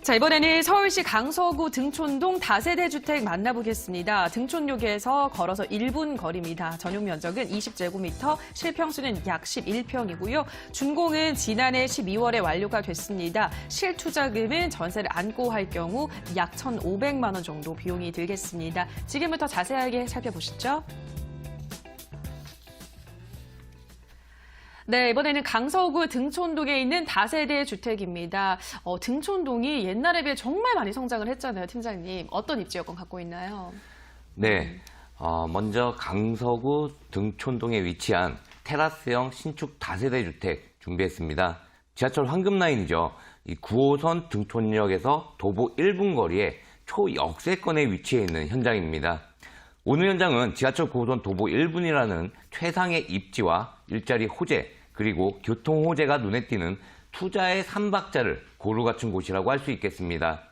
자, 이번에는 서울시 강서구 등촌동 다세대 주택 만나보겠습니다. 등촌역에서 걸어서 1분 거리입니다. 전용 면적은 20제곱미터, 실평수는 약 11평이고요. 준공은 지난해 12월에 완료가 됐습니다. 실투자금은 전세를 안고 할 경우 약 1,500만 원 정도 비용이 들겠습니다. 지금부터 자세하게 살펴보시죠. 네, 이번에는 강서구 등촌동에 있는 다세대 주택입니다. 등촌동이 옛날에 비해 정말 많이 성장을 했잖아요, 팀장님. 어떤 입지 여건 갖고 있나요? 네, 먼저 강서구 등촌동에 위치한 테라스형 신축 다세대 주택 준비했습니다. 지하철 황금라인이죠. 이 9호선 등촌역에서 도보 1분 거리에 초역세권에 위치해 있는 현장입니다. 오늘 현장은 지하철 9호선 도보 1분이라는 최상의 입지와 일자리 호재, 그리고 교통 호재가 눈에 띄는 투자의 3박자를 고루 갖춘 곳이라고 할 수 있겠습니다.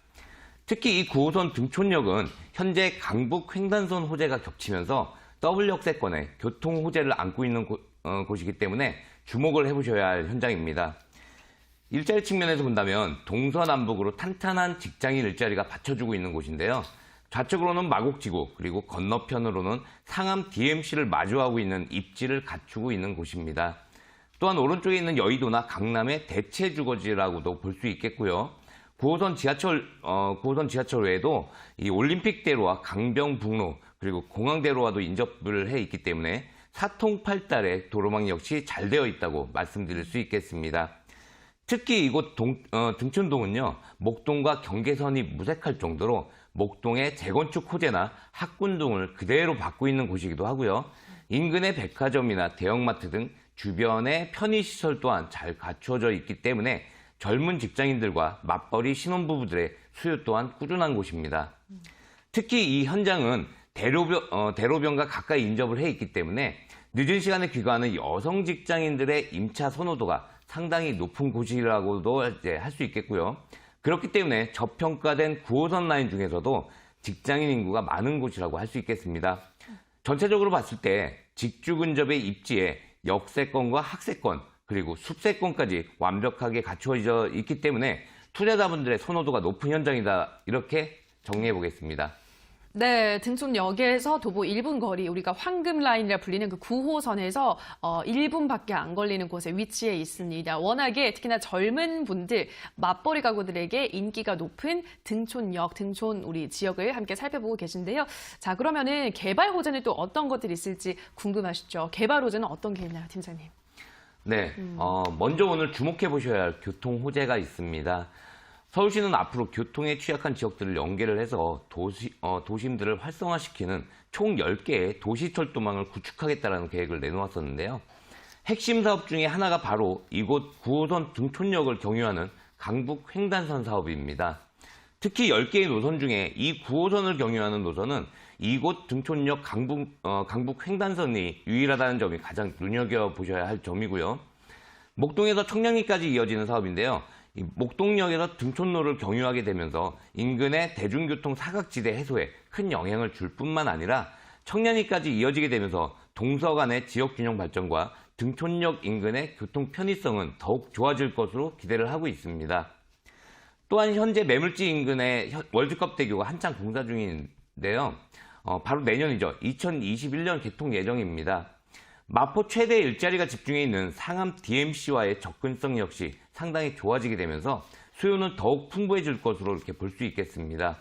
특히 이 9호선 등촌역은 현재 강북 횡단선 호재가 겹치면서 더블 역세권의 교통 호재를 안고 있는 곳이기 때문에 주목을 해보셔야 할 현장입니다. 일자리 측면에서 본다면 동서남북으로 탄탄한 직장인 일자리가 받쳐주고 있는 곳인데요. 좌측으로는 마곡지구, 그리고 건너편으로는 상암 DMC를 마주하고 있는 입지를 갖추고 있는 곳입니다. 또한 오른쪽에 있는 여의도나 강남의 대체 주거지라고도 볼 수 있겠고요. 9호선 지하철 외에도 이 올림픽대로와 강병북로, 그리고 공항대로와도 인접을 해 있기 때문에 사통팔달의 도로망 역시 잘 되어 있다고 말씀드릴 수 있겠습니다. 특히 이곳 등촌동은요, 목동과 경계선이 무색할 정도로 목동의 재건축 호재나 학군동을 그대로 받고 있는 곳이기도 하고요. 인근의 백화점이나 대형마트 등 주변의 편의시설 또한 잘 갖추어져 있기 때문에 젊은 직장인들과 맞벌이 신혼부부들의 수요 또한 꾸준한 곳입니다. 특히 이 현장은 대로변과 가까이 인접을 해 있기 때문에 늦은 시간에 귀가하는 여성 직장인들의 임차 선호도가 상당히 높은 곳이라고도 할 수 있겠고요. 그렇기 때문에 저평가된 9호선 라인 중에서도 직장인 인구가 많은 곳이라고 할 수 있겠습니다. 전체적으로 봤을 때 직주 근접의 입지에 역세권과 학세권, 그리고 숲세권까지 완벽하게 갖추어져 있기 때문에 투자자분들의 선호도가 높은 현장이다, 이렇게 정리해 보겠습니다. 네, 등촌역에서 도보 1분 거리, 우리가 황금라인이라 불리는 그 9호선에서 1분밖에 안 걸리는 곳에 위치해 있습니다. 워낙에 특히나 젊은 분들, 맞벌이 가구들에게 인기가 높은 등촌역, 등촌 우리 지역을 함께 살펴보고 계신데요. 자, 그러면은 개발 호재는 또 어떤 것들이 있을지 궁금하시죠? 개발 호재는 어떤 게 있나요, 팀장님? 네, 먼저 오늘 주목해 보셔야 할 교통 호재가 있습니다. 서울시는 앞으로 교통에 취약한 지역들을 연계를 해서 도심들을 활성화시키는 총 10개의 도시철도망을 구축하겠다는 계획을 내놓았었는데요. 핵심 사업 중에 하나가 바로 이곳 9호선 등촌역을 경유하는 강북 횡단선 사업입니다. 특히 10개의 노선 중에 이 9호선을 경유하는 노선은 이곳 등촌역 강북 횡단선이 유일하다는 점이 가장 눈여겨보셔야 할 점이고요. 목동에서 청량리까지 이어지는 사업인데요. 목동역에서 등촌로를 경유하게 되면서 인근의 대중교통 사각지대 해소에 큰 영향을 줄 뿐만 아니라 청량리까지 이어지게 되면서 동서 간의 지역균형 발전과 등촌역 인근의 교통 편의성은 더욱 좋아질 것으로 기대를 하고 있습니다. 또한 현재 매물지 인근의 월드컵대교가 한창 공사 중인데요. 바로 내년이죠. 2021년 개통 예정입니다. 마포 최대 일자리가 집중해 있는 상암 DMC와의 접근성 역시 상당히 좋아지게 되면서 수요는 더욱 풍부해질 것으로 이렇게 볼 수 있겠습니다.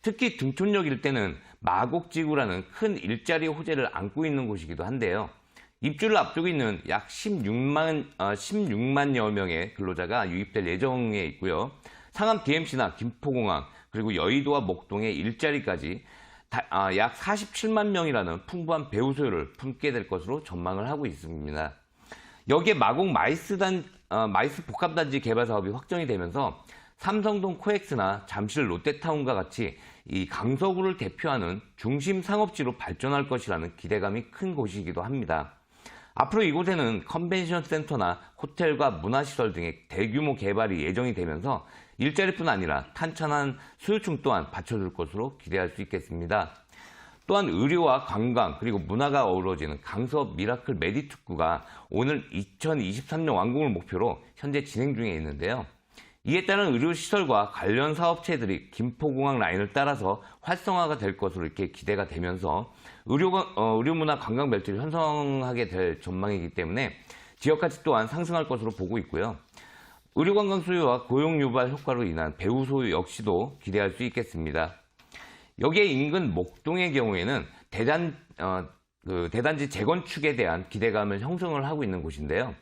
특히 등촌역 일대는 마곡지구라는 큰 일자리 호재를 안고 있는 곳이기도 한데요. 입주를 앞두고 있는 약 16만여 명의 근로자가 유입될 예정에 있고요. 상암 DMC나 김포공항, 그리고 여의도와 목동의 일자리까지 약 47만 명이라는 풍부한 배후 수요를 품게 될 것으로 전망을 하고 있습니다. 여기에 마곡 마이스 복합단지 개발 사업이 확정이 되면서 삼성동 코엑스나 잠실 롯데타운과 같이 이 강서구를 대표하는 중심 상업지로 발전할 것이라는 기대감이 큰 곳이기도 합니다. 앞으로 이곳에는 컨벤션 센터나 호텔과 문화시설 등의 대규모 개발이 예정이 되면서 일자리뿐 아니라 탄탄한 수요층 또한 받쳐줄 것으로 기대할 수 있겠습니다. 또한 의료와 관광 그리고 문화가 어우러지는 강서 미라클 메디특구가 오늘 2023년 완공을 목표로 현재 진행 중에 있는데요. 이에 따른 의료시설과 관련 사업체들이 김포공항 라인을 따라서 활성화가 될 것으로 이렇게 기대가 되면서 의료문화 관광 벨트를 형성하게 될 전망이기 때문에 지역 가치 또한 상승할 것으로 보고 있고요. 의료관광 수요와 고용 유발 효과로 인한 배후 소요 역시도 기대할 수 있겠습니다. 여기에 인근 목동의 경우에는 대단지 재건축에 대한 기대감을 형성을 하고 있는 곳인데요.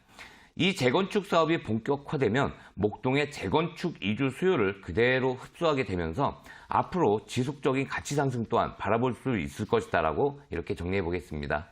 이 재건축 사업이 본격화되면 목동의 재건축 이주 수요를 그대로 흡수하게 되면서 앞으로 지속적인 가치 상승 또한 바라볼 수 있을 것이다라고 이렇게 정리해 보겠습니다.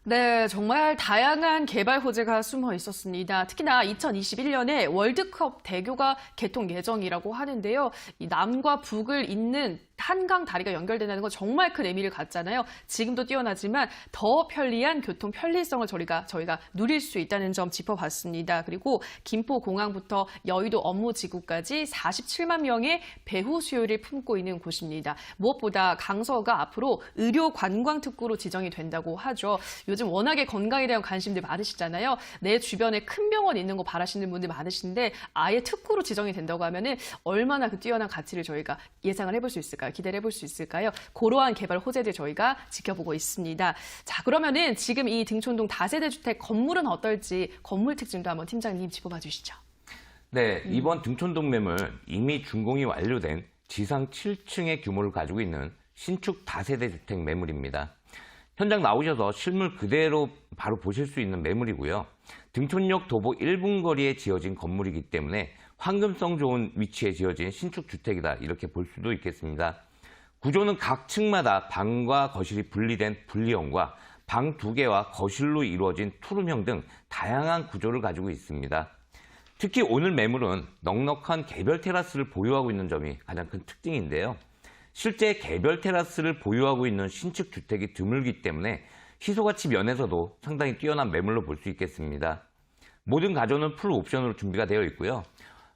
네, 정말 다양한 개발 호재가 숨어 있었습니다. 특히나 2021년에 월드컵 대교가 개통 예정이라고 하는데요. 이 남과 북을 잇는 한강 다리가 연결된다는 건 정말 큰 의미를 갖잖아요. 지금도 뛰어나지만 더 편리한 교통 편리성을 저희가 누릴 수 있다는 점 짚어봤습니다. 그리고 김포공항부터 여의도 업무지구까지 47만 명의 배후 수요를 품고 있는 곳입니다. 무엇보다 강서가 앞으로 의료 관광 특구로 지정이 된다고 하죠. 요즘 워낙에 건강에 대한 관심들 많으시잖아요. 내 주변에 큰 병원 있는 거 바라시는 분들 많으신데 아예 특구로 지정이 된다고 하면은 얼마나 그 뛰어난 가치를 저희가 예상을 해볼 수 있을까요? 기대를 해볼 수 있을까요? 그러한 개발 호재들 저희가 지켜보고 있습니다. 자, 그러면은 지금 이 등촌동 다세대 주택 건물은 어떨지 건물 특징도 한번 팀장님 짚어봐 주시죠. 네, 이번 등촌동 매물 이미 준공이 완료된 지상 7층의 규모를 가지고 있는 신축 다세대 주택 매물입니다. 현장 나오셔서 실물 그대로 바로 보실 수 있는 매물이고요. 등촌역 도보 1분 거리에 지어진 건물이기 때문에 황금성 좋은 위치에 지어진 신축 주택이다 이렇게 볼 수도 있겠습니다. 구조는 각 층마다 방과 거실이 분리된 분리형과 방 2개와 거실로 이루어진 투룸형 등 다양한 구조를 가지고 있습니다. 특히 오늘 매물은 넉넉한 개별 테라스를 보유하고 있는 점이 가장 큰 특징인데요. 실제 개별 테라스를 보유하고 있는 신축 주택이 드물기 때문에 희소가치 면에서도 상당히 뛰어난 매물로 볼 수 있겠습니다. 모든 가전은 풀 옵션으로 준비가 되어 있고요.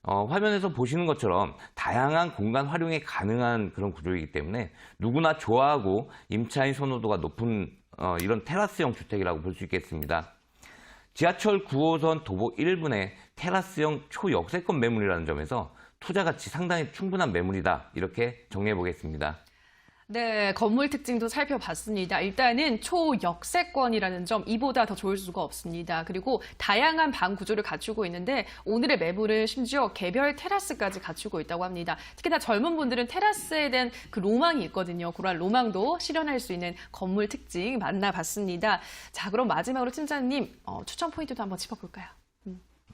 화면에서 보시는 것처럼 다양한 공간 활용이 가능한 그런 구조이기 때문에 누구나 좋아하고 임차인 선호도가 높은 이런 테라스형 주택이라고 볼 수 있겠습니다. 지하철 9호선 도보 1분의 테라스형 초역세권 매물이라는 점에서 투자 가치 상당히 충분한 매물이다 이렇게 정리해 보겠습니다. 네, 건물 특징도 살펴봤습니다. 일단은 초역세권이라는 점, 이보다 더 좋을 수가 없습니다. 그리고 다양한 방 구조를 갖추고 있는데 오늘의 매물은 심지어 개별 테라스까지 갖추고 있다고 합니다. 특히나 젊은 분들은 테라스에 대한 그 로망이 있거든요. 그런 로망도 실현할 수 있는 건물 특징 만나봤습니다. 자, 그럼 마지막으로 팀장님 추천 포인트도 한번 짚어볼까요?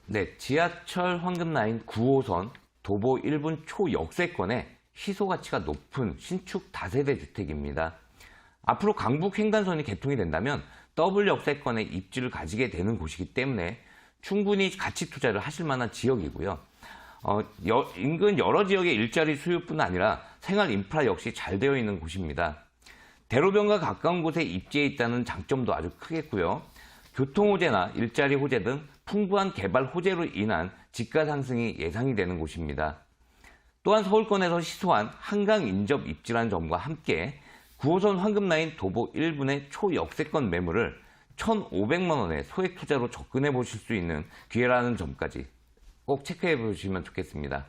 네, 지하철 황금라인 9호선 도보 1분 초역세권에 희소 가치가 높은 신축 다세대 주택입니다. 앞으로 강북 횡단선이 개통이 된다면 더블 역세권의 입지를 가지게 되는 곳이기 때문에 충분히 가치 투자를 하실 만한 지역이고요. 인근 여러 지역의 일자리 수요뿐 아니라 생활 인프라 역시 잘 되어 있는 곳입니다. 대로변과 가까운 곳에 입지해 있다는 장점도 아주 크겠고요. 교통 호재나 일자리 호재 등 풍부한 개발 호재로 인한 집가 상승이 예상이 되는 곳입니다. 또한 서울권에서 희소한 한강 인접 입지라는 점과 함께 9호선 황금라인 도보 1분의 초역세권 매물을 1,500만 원의 소액 투자로 접근해 보실 수 있는 기회라는 점까지 꼭 체크해 보시면 좋겠습니다.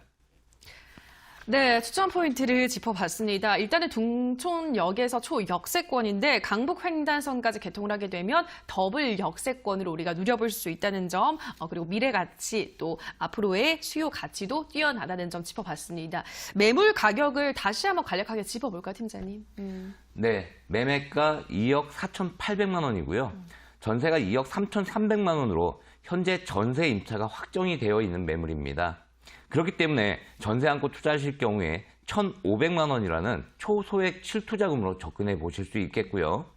네, 추천 포인트를 짚어봤습니다. 일단은 등촌역에서 초역세권인데 강북 횡단선까지 개통을 하게 되면 더블 역세권으로 우리가 누려볼 수 있다는 점, 그리고 미래 가치 또 앞으로의 수요 가치도 뛰어나다는 점 짚어봤습니다. 매물 가격을 다시 한번 간략하게 짚어볼까요, 팀장님? 네, 매매가 2억 4,800만 원이고요. 전세가 2억 3,300만 원으로 현재 전세 임차가 확정이 되어 있는 매물입니다. 그렇기 때문에 전세 안고 투자하실 경우에 1,500만 원이라는 초소액 실투자금으로 접근해 보실 수 있겠고요.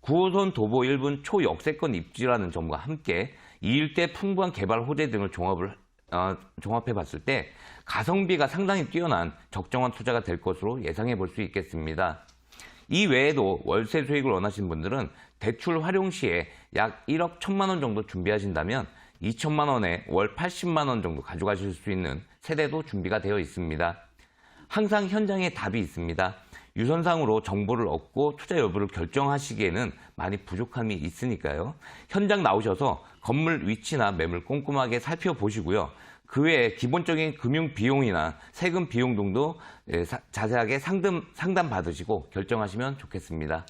9호선 도보 1분 초역세권 입지라는 점과 함께 이 일대 풍부한 개발 호재 등을 종합해 봤을 때 가성비가 상당히 뛰어난 적정한 투자가 될 것으로 예상해 볼 수 있겠습니다. 이 외에도 월세 수익을 원하시는 분들은 대출 활용 시에 약 1억 1천만 원 정도 준비하신다면 2천만 원에 월 80만 원 정도 가져가실 수 있는 세대도 준비가 되어 있습니다. 항상 현장에 답이 있습니다. 유선상으로 정보를 얻고 투자 여부를 결정하시기에는 많이 부족함이 있으니까요. 현장 나오셔서 건물 위치나 매물 꼼꼼하게 살펴보시고요. 그 외에 기본적인 금융 비용이나 세금 비용 등도 자세하게 상담 받으시고 결정하시면 좋겠습니다.